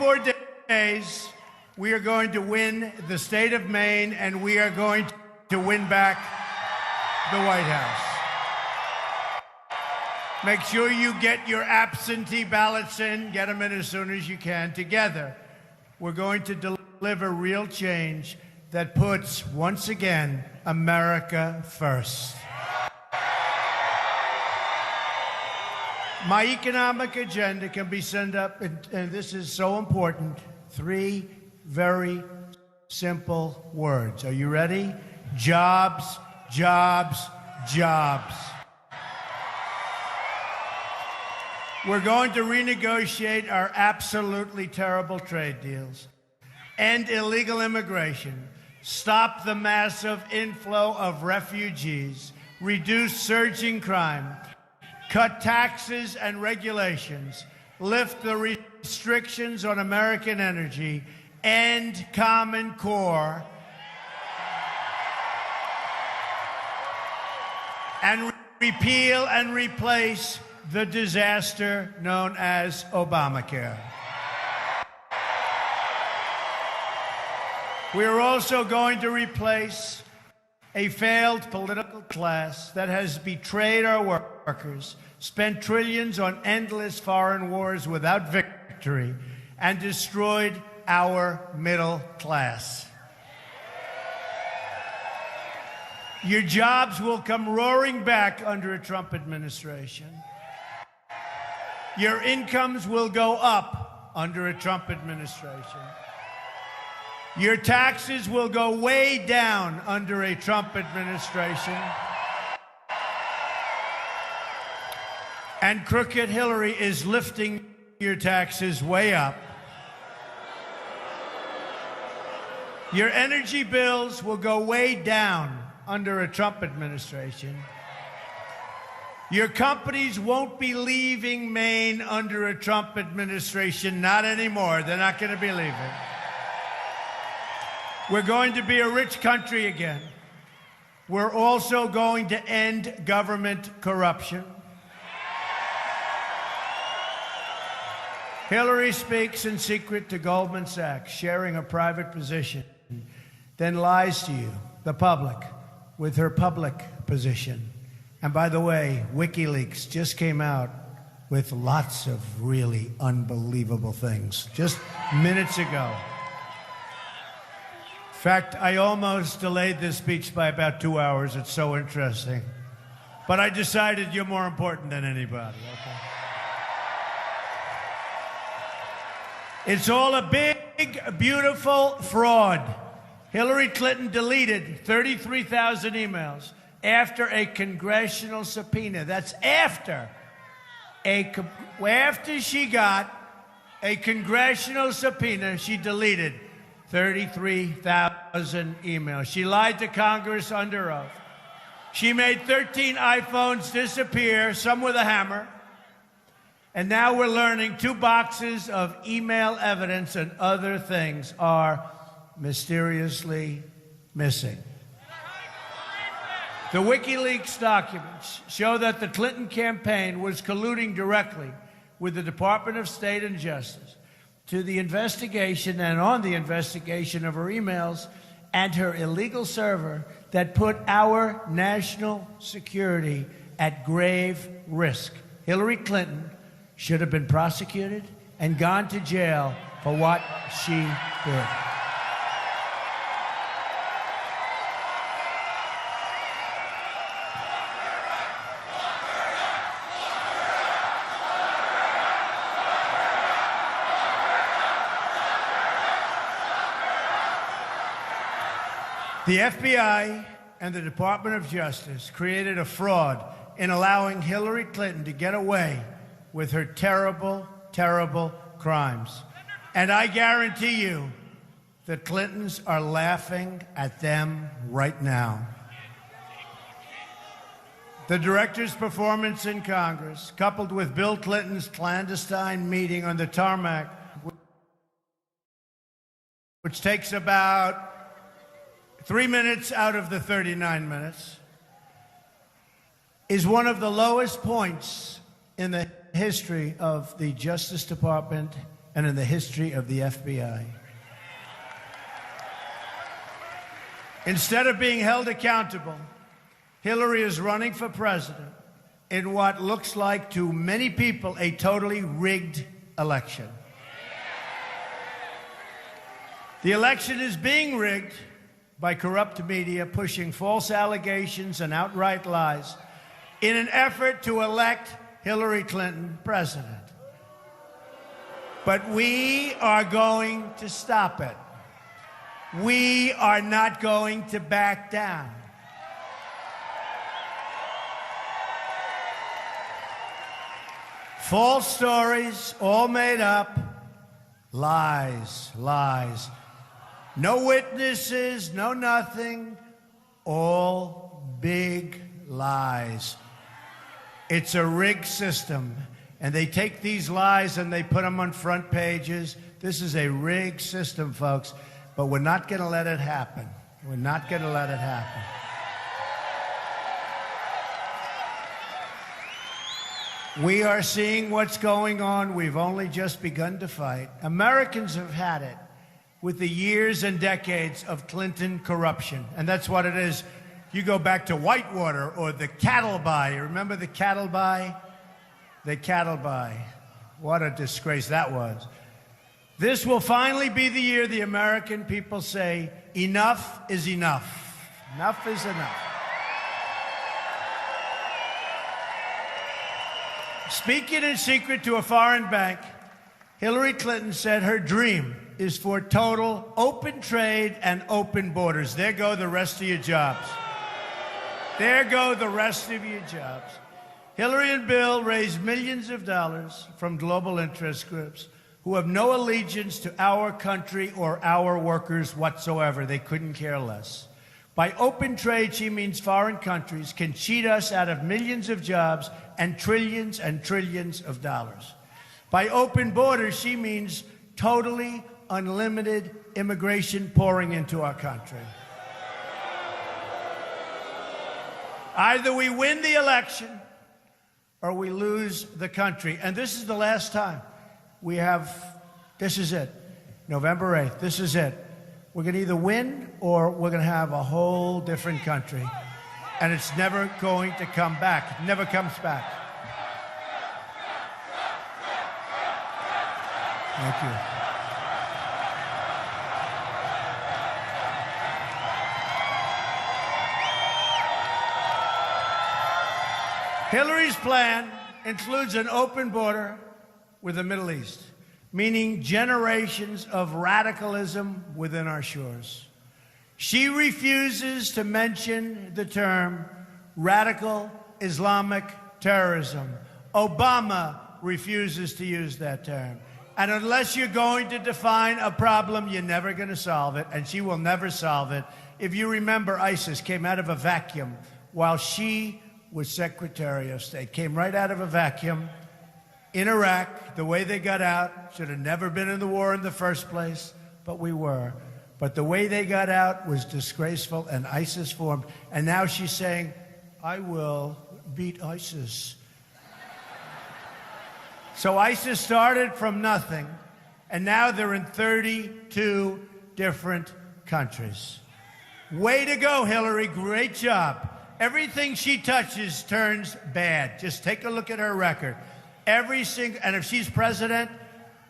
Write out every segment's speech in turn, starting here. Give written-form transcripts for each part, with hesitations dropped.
24 days, we are going to win the state of Maine, and we are going to win back the White House. Make sure you get your absentee ballots in. Get them in as soon as you can. Together, we're going to deliver real change that puts, once again, America first. My economic agenda can be summed up, and this is so important, 3 very simple words. Are you ready? Jobs, jobs, jobs. We're going to renegotiate our absolutely terrible trade deals, end illegal immigration, stop the massive inflow of refugees, reduce surging crime, cut taxes and regulations, lift the restrictions on American energy, end Common Core, and repeal and replace the disaster known as Obamacare. We are also going to replace a failed political class that has betrayed our workers, spent trillions on endless foreign wars without victory, and destroyed our middle class. Your jobs will come roaring back under a Trump administration. Your incomes will go up under a Trump administration. Your taxes will go way down under a Trump administration. And crooked Hillary is lifting your taxes way up. Your energy bills will go way down under a Trump administration. Your companies won't be leaving Maine under a Trump administration, not anymore. They're not going to be leaving. We're going to be a rich country again. We're also going to end government corruption. Hillary speaks in secret to Goldman Sachs, sharing a private position, then lies to you, the public, with her public position. And by the way, WikiLeaks just came out with lots of really unbelievable things just minutes ago. In fact, I almost delayed this speech by about 2 hours. It's so interesting. But I decided you're more important than anybody, okay? It's all a big, beautiful fraud. Hillary Clinton deleted 33,000 emails after a congressional subpoena. That's after she got a congressional subpoena, she deleted 33,000 emails. She lied to Congress under oath. She made 13 iPhones disappear, some with a hammer. And now we're learning 2 boxes of email evidence and other things are mysteriously missing. The WikiLeaks documents show that the Clinton campaign was colluding directly with the Department of State and Justice to the investigation and on the investigation of her emails and her illegal server that put our national security at grave risk. Hillary Clinton should have been prosecuted and gone to jail for what she did. The FBI and the Department of Justice created a fraud in allowing Hillary Clinton to get away with her terrible, terrible crimes. And I guarantee you, the Clintons are laughing at them right now. The director's performance in Congress, coupled with Bill Clinton's clandestine meeting on the tarmac, which takes about 3 minutes out of the 39 minutes, is one of the lowest points in the history of the Justice Department and in the history of the FBI. Instead of being held accountable, Hillary is running for president in what looks like to many people a totally rigged election. The election is being rigged by corrupt media pushing false allegations and outright lies in an effort to elect Hillary Clinton president. But we are going to stop it. We are not going to back down. False stories, all made up, lies, lies. No witnesses, no nothing, all big lies. It's a rigged system, and they take these lies and they put them on front pages. This is a rigged system, folks, but we're not going to let it happen. We're not going to let it happen. We are seeing what's going on. We've only just begun to fight. Americans have had it with the years and decades of Clinton corruption, and that's what it is. You go back to Whitewater or the cattle buy. You remember the cattle buy? The cattle buy. What a disgrace that was. This will finally be the year the American people say, enough is enough. Enough is enough. Speaking in secret to a foreign bank, Hillary Clinton said her dream is for total open trade and open borders. There go the rest of your jobs. There go the rest of your jobs. Hillary and Bill raised millions of dollars from global interest groups who have no allegiance to our country or our workers whatsoever. They couldn't care less. By open trade, she means foreign countries can cheat us out of millions of jobs and trillions of dollars. By open borders, she means totally unlimited immigration pouring into our country. Either we win the election or we lose the country. And this is the last time we have, this is it, November 8th, this is it. We're going to either win or we're going to have a whole different country. And it's never going to come back. It never comes back. Thank you. Hillary's plan includes an open border with the Middle East, meaning generations of radicalism within our shores. She refuses to mention the term radical Islamic terrorism. Obama refuses to use that term. And unless you're going to define a problem, you're never going to solve it, and she will never solve it. If you remember, ISIS came out of a vacuum while she was Secretary of State. Came right out of a vacuum in Iraq. The way they got out, should have never been in the war in the first place, but we were. But the way they got out was disgraceful, and ISIS formed. And now she's saying, I will beat ISIS. So ISIS started from nothing, and now they're in 32 different countries. Way to go, Hillary. Great job. Everything she touches turns bad. Just take a look at her record. And if she's president,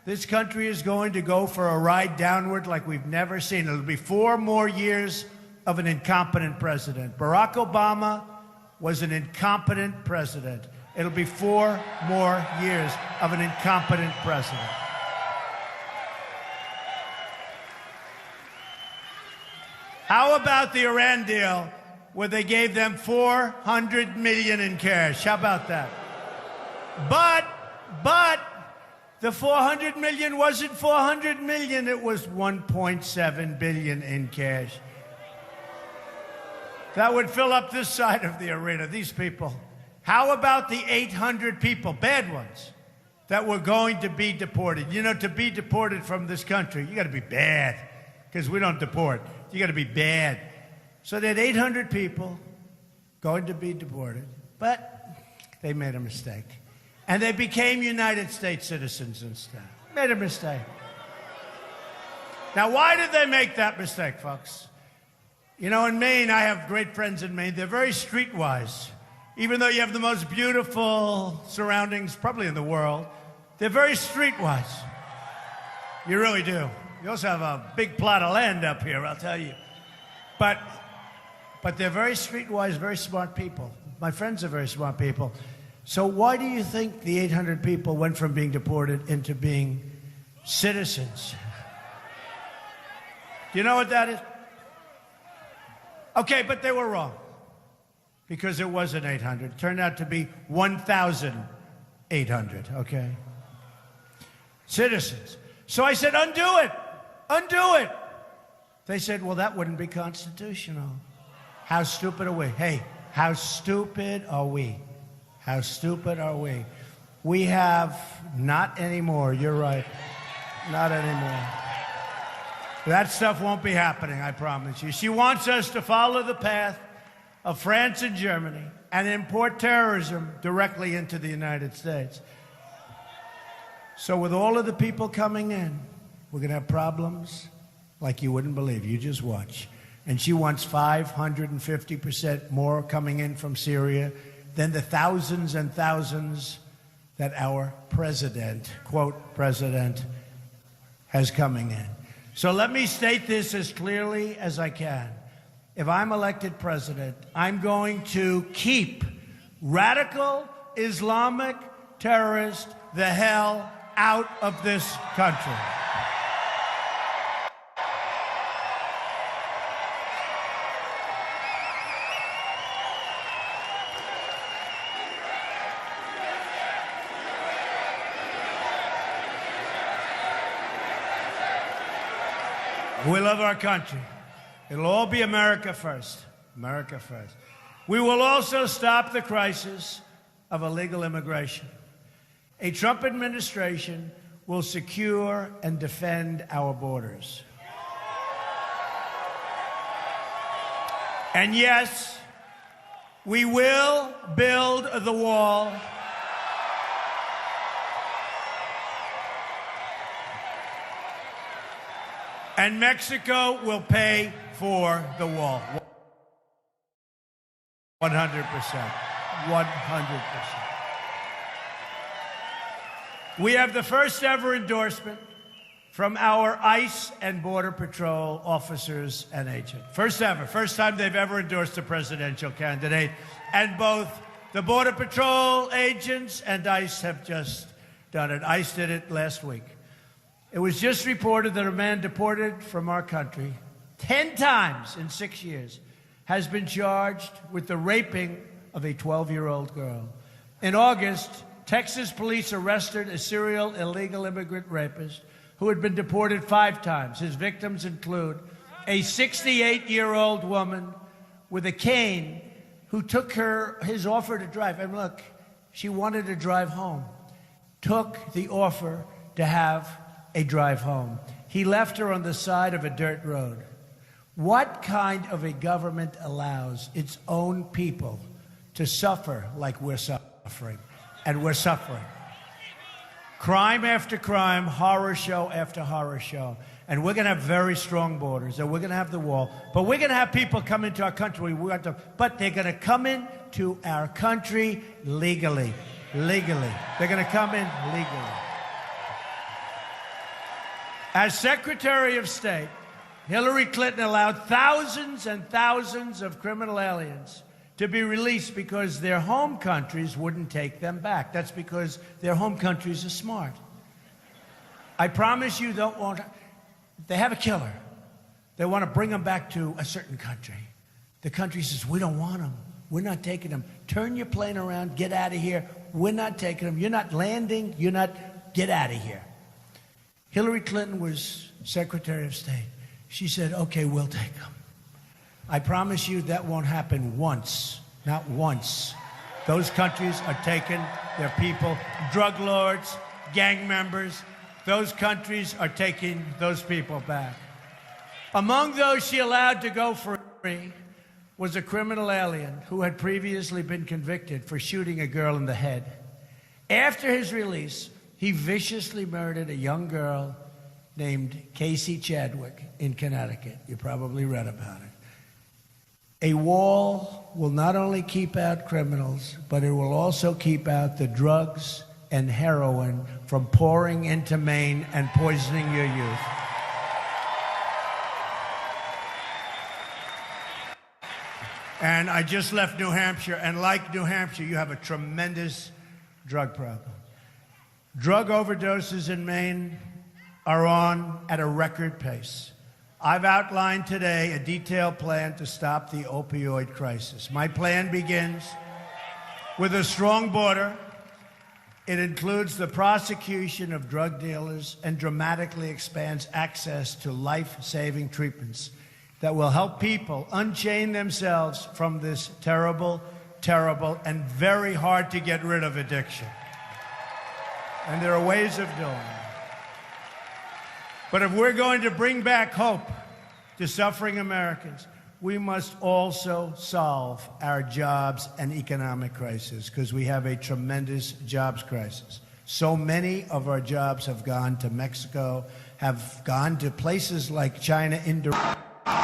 this country is going to go for a ride downward like we've never seen. It'll be 4 more years of an incompetent president. Barack Obama was an incompetent president. It'll be 4 more years of an incompetent president. How about the Iran deal where they gave them $400 million in cash? How about that? But the $400 million wasn't $400 million. It was $1.7 billion in cash. That would fill up this side of the arena, these people. How about the 800 people, bad ones, that were going to be deported? You know, to be deported from this country, you got to be bad, because we don't deport. You got to be bad. So they had 800 people going to be deported, but they made a mistake. And they became United States citizens instead. Made a mistake. Now, why did they make that mistake, folks? You know, in Maine, I have great friends in Maine. They're very streetwise. Even though you have the most beautiful surroundings probably in the world, they're very streetwise. You really do. You also have a big plot of land up here, I'll tell you. But they're very streetwise, very smart people. My friends are very smart people. So why do you think the 800 people went from being deported into being citizens? Do you know what that is? Okay, but they were wrong. Because it wasn't 800. It turned out to be 1,800, okay? Citizens. So I said, undo it. Undo it. They said, well, that wouldn't be constitutional. How stupid are we? Hey, how stupid are we? How stupid are we? We have not anymore. You're right. Not anymore. That stuff won't be happening, I promise you. She wants us to follow the path of France and Germany and import terrorism directly into the United States. So with all of the people coming in, we're going to have problems like you wouldn't believe. You just watch. And she wants 550% more coming in from Syria than the thousands and thousands that our president, quote, president, has coming in. So let me state this as clearly as I can. If I'm elected president, I'm going to keep radical Islamic terrorists the hell out of this country. We love our country. It'll all be America first. America first. We will also stop the crisis of illegal immigration. A Trump administration will secure and defend our borders. And yes, we will build the wall. And Mexico will pay for the wall. 100%. 100%. We have the first ever endorsement from our ICE and Border Patrol officers and agents. First ever. First time they've ever endorsed a presidential candidate. And both the Border Patrol agents and ICE have just done it. ICE did it last week. It was just reported that a man deported from our country 10 times in 6 years has been charged with the raping of a 12-year-old girl. In August, Texas police arrested a serial illegal immigrant rapist who had been deported 5 times. His victims include a 68-year-old woman with a cane who took his offer to drive. And look, she wanted to drive home. Took the offer to have a drive home. He left her on the side of a dirt road. What kind of a government allows its own people to suffer like we're suffering? And we're suffering. Crime after crime, horror show after horror show. And we're going to have very strong borders, and we're going to have the wall. But we're going to have people come into our country. But they're going to come into our country legally. Legally. They're going to come in legally. As Secretary of State, Hillary Clinton allowed thousands and thousands of criminal aliens to be released because their home countries wouldn't take them back. That's because their home countries are smart. I promise you don't want... They have a killer. They want to bring them back to a certain country. The country says, we don't want them. We're not taking them. Turn your plane around. Get out of here. We're not taking them. You're not landing. You're not... Get out of here. Hillary Clinton was Secretary of State. She said, okay, we'll take them. I promise you that won't happen once, not once. Those countries are taking their people, drug lords, gang members. Those countries are taking those people back. Among those she allowed to go free was a criminal alien who had previously been convicted for shooting a girl in the head. After his release, He viciously murdered a young girl named Casey Chadwick in Connecticut. You probably read about it. A wall will not only keep out criminals, but it will also keep out the drugs and heroin from pouring into Maine and poisoning your youth. And I just left New Hampshire, and like New Hampshire, you have a tremendous drug problem. Drug overdoses in Maine are on at a record pace. I've outlined today a detailed plan to stop the opioid crisis. My plan begins with a strong border. It includes the prosecution of drug dealers and dramatically expands access to life-saving treatments that will help people unchain themselves from this terrible, terrible, and very hard to get rid of addiction. And there are ways of doing it. But if we're going to bring back hope to suffering Americans, we must also solve our jobs and economic crisis, because we have a tremendous jobs crisis. So many of our jobs have gone to Mexico, have gone to places like China indirectly. But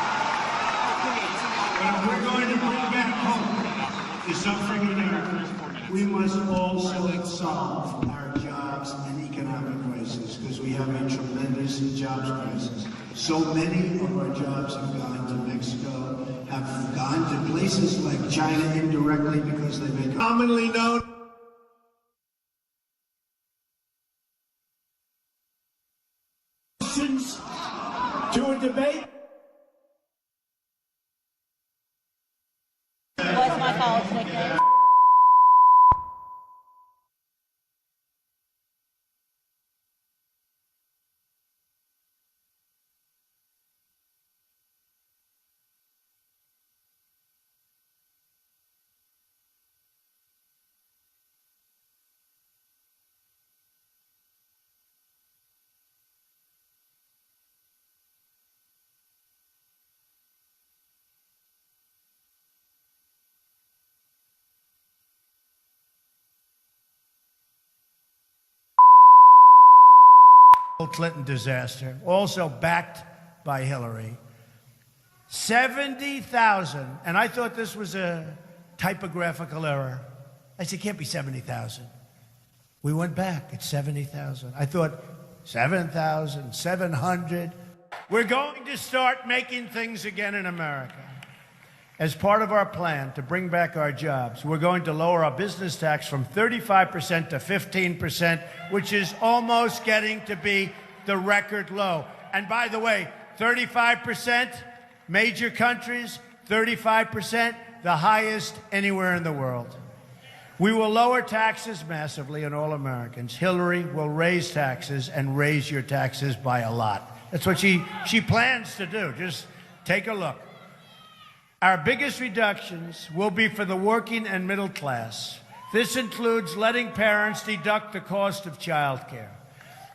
if we're going to bring back hope to suffering Americans, we must also solve our jobs and economic crisis, because we have a tremendous jobs crisis. So many of our jobs have gone to Mexico, have gone to places like China indirectly because they make commonly known to a debate. What's my college nickname? Clinton disaster, also backed by Hillary. 70,000, and I thought this was a typographical error. I said, it can't be 70,000. We went back, it's 70,000. I thought 7,700. We're going to start making things again in America. As part of our plan to bring back our jobs, we're going to lower our business tax from 35% to 15%, which is almost getting to be the record low. And by the way, 35%, major countries, 35%, the highest anywhere in the world. We will lower taxes massively on all Americans. Hillary will raise taxes and raise your taxes by a lot. That's what she plans to do. Just take a look. Our biggest reductions will be for the working and middle class. This includes letting parents deduct the cost of childcare.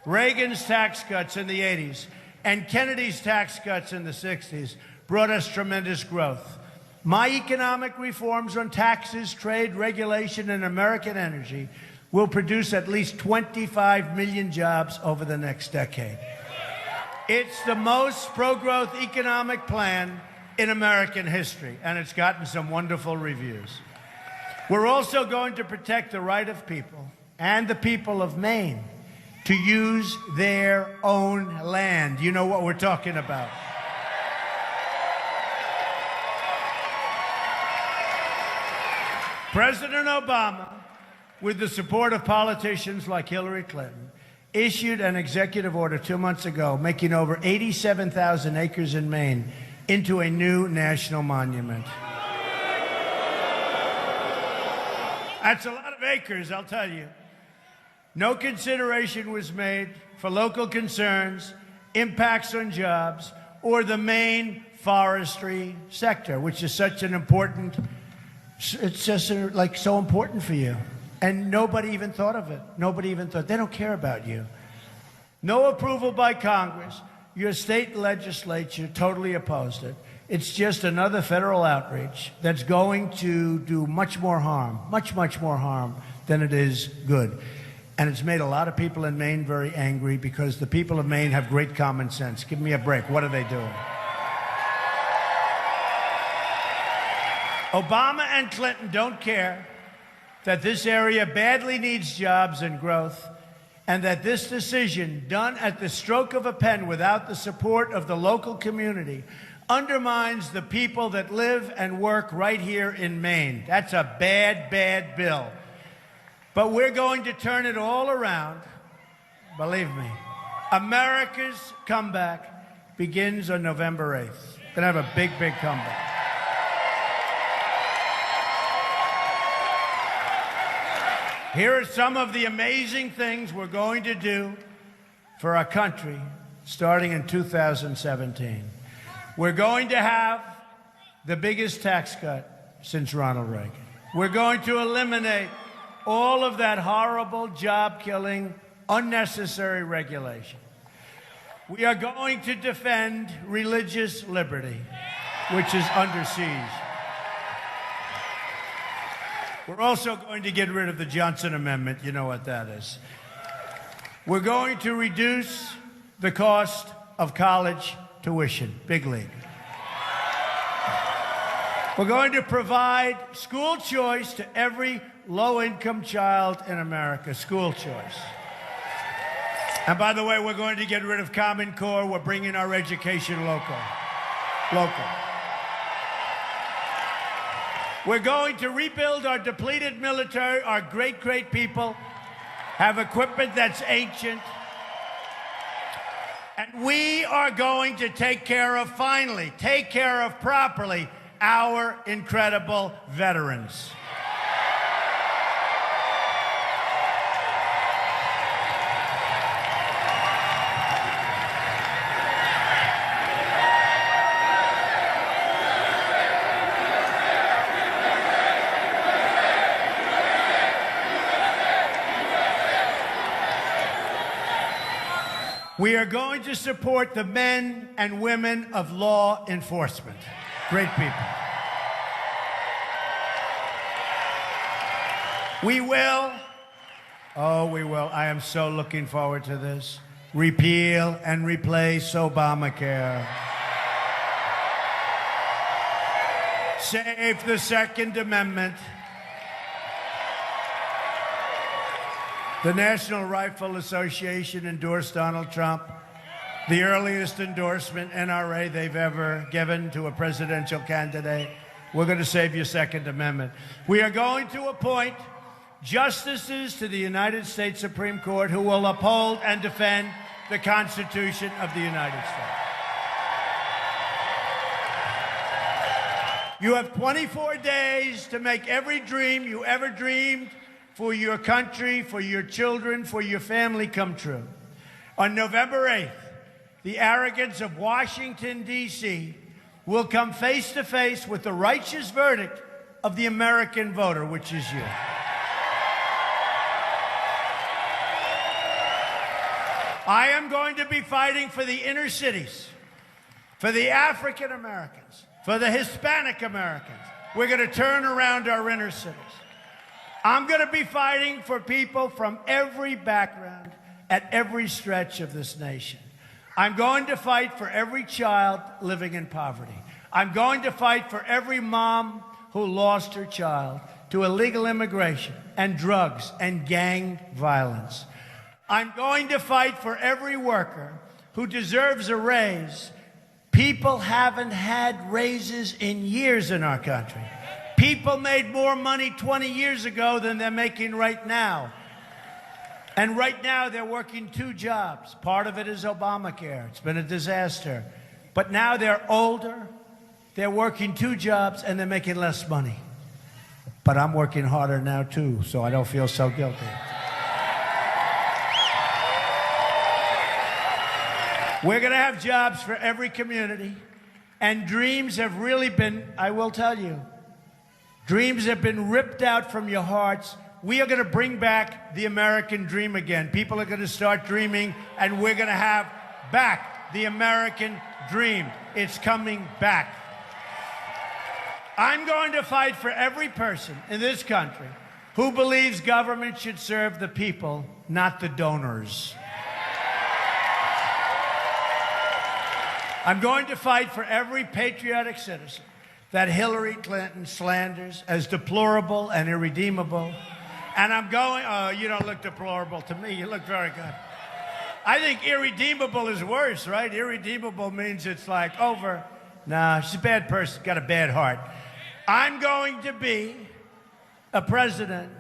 Reagan's tax cuts in the 80s and Kennedy's tax cuts in the 60s brought us tremendous growth. My economic reforms on taxes, trade, regulation, and American energy will produce at least 25 million jobs over the next decade. It's the most pro-growth economic plan in American history, and it's gotten some wonderful reviews. We're also going to protect the right of people, and the people of Maine, to use their own land. You know what we're talking about. President Obama, with the support of politicians like Hillary Clinton, issued an executive order 2 months ago making over 87,000 acres in Maine into a new national monument. That's a lot of acres, I'll tell you. No consideration was made for local concerns, impacts on jobs, or the Maine forestry sector, which is such an important, it's just like so important for you. And nobody even thought of it. Nobody even thought, they don't care about you. No approval by Congress. Your state legislature totally opposed it. It's just another federal outreach that's going to do much more harm, much more harm than it is good. And it's made a lot of people in Maine very angry because the people of Maine have great common sense. Give me a break. What are they doing? Obama and Clinton don't care that this area badly needs jobs and growth, and that this decision, done at the stroke of a pen without the support of the local community, undermines the people that live and work right here in Maine. That's a bad, bad bill. But we're going to turn it all around. Believe me. America's comeback begins on November 8th. We're going to have a big, big comeback. Here are some of the amazing things we're going to do for our country starting in 2017. We're going to have the biggest tax cut since Ronald Reagan. We're going to eliminate all of that horrible, job-killing, unnecessary regulation. We are going to defend religious liberty, which is under siege. We're also going to get rid of the Johnson Amendment. You know what that is. We're going to reduce the cost of college tuition. Big league. We're going to provide school choice to every low-income child in America. School choice. And by the way, we're going to get rid of Common Core. We're bringing our education local. We're going to rebuild our depleted military. Our great, great people have equipment that's ancient. And we are going to take care of, finally, take care of properly our incredible veterans. We are going to support the men and women of law enforcement. Great people. We will, I am so looking forward to this, repeal and replace Obamacare. Save the Second Amendment. The National Rifle Association endorsed Donald Trump, the earliest endorsement NRA they've ever given to a presidential candidate. We're going to save your Second Amendment. We are going to appoint justices to the United States Supreme Court who will uphold and defend the Constitution of the United States. You have 24 days to make every dream you ever dreamed for your country, for your children, for your family come true. On November 8th, the arrogance of Washington, D.C. will come face to face with the righteous verdict of the American voter, which is you. I am going to be fighting for the inner cities, for the African Americans, for the Hispanic Americans. We're going to turn around our inner cities. I'm going to be fighting for people from every background at every stretch of this nation. I'm going to fight for every child living in poverty. I'm going to fight for every mom who lost her child to illegal immigration and drugs and gang violence. I'm going to fight for every worker who deserves a raise. People haven't had raises in years in our country. People made more money 20 years ago than they're making right now. And right now, they're working 2 jobs. Part of it is Obamacare. It's been a disaster. But now they're older, they're working 2 jobs, and they're making less money. But I'm working harder now, too, so I don't feel so guilty. We're going to have jobs for every community. And dreams have really been, I will tell you, dreams have been ripped out from your hearts. We are going to bring back the American dream again. People are going to start dreaming, and we're going to have back the American dream. It's coming back. I'm going to fight for every person in this country who believes government should serve the people, not the donors. I'm going to fight for every patriotic citizen that Hillary Clinton slanders as deplorable and irredeemable. And I'm going, oh, you don't look deplorable to me. You look very good. I think irredeemable is worse, right? Irredeemable means it's like over. Nah, she's a bad person, got a bad heart. I'm going to be a president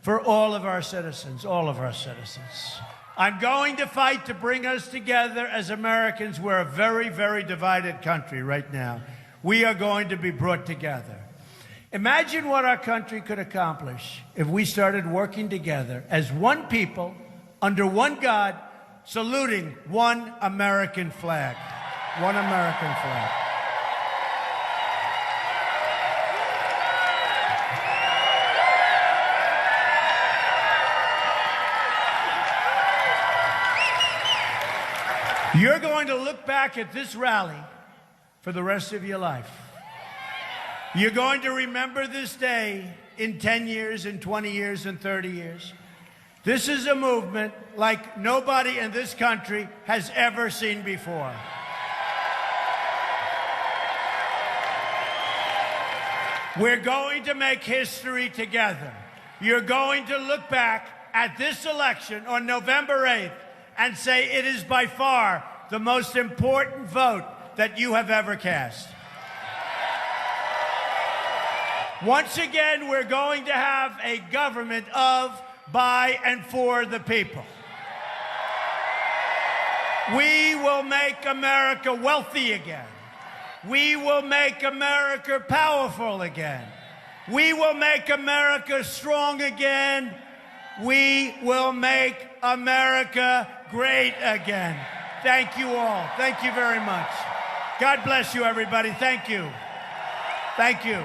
for all of our citizens, all of our citizens. I'm going to fight to bring us together as Americans. We're a very, very divided country right now. We are going to be brought together. Imagine what our country could accomplish if we started working together as one people, under one God, saluting one American flag. One American flag. You're going to look back at this rally for the rest of your life. You're going to remember this day in 10 years, in 20 years, in 30 years. This is a movement like nobody in this country has ever seen before. We're going to make history together. You're going to look back at this election on November 8th and say it is by far the most important vote that you have ever cast. Once again, we're going to have a government of, by, and for the people. We will make America wealthy again. We will make America powerful again. We will make America strong again. We will make America great again. Thank you all. Thank you very much. God bless you, everybody. Thank you. Thank you.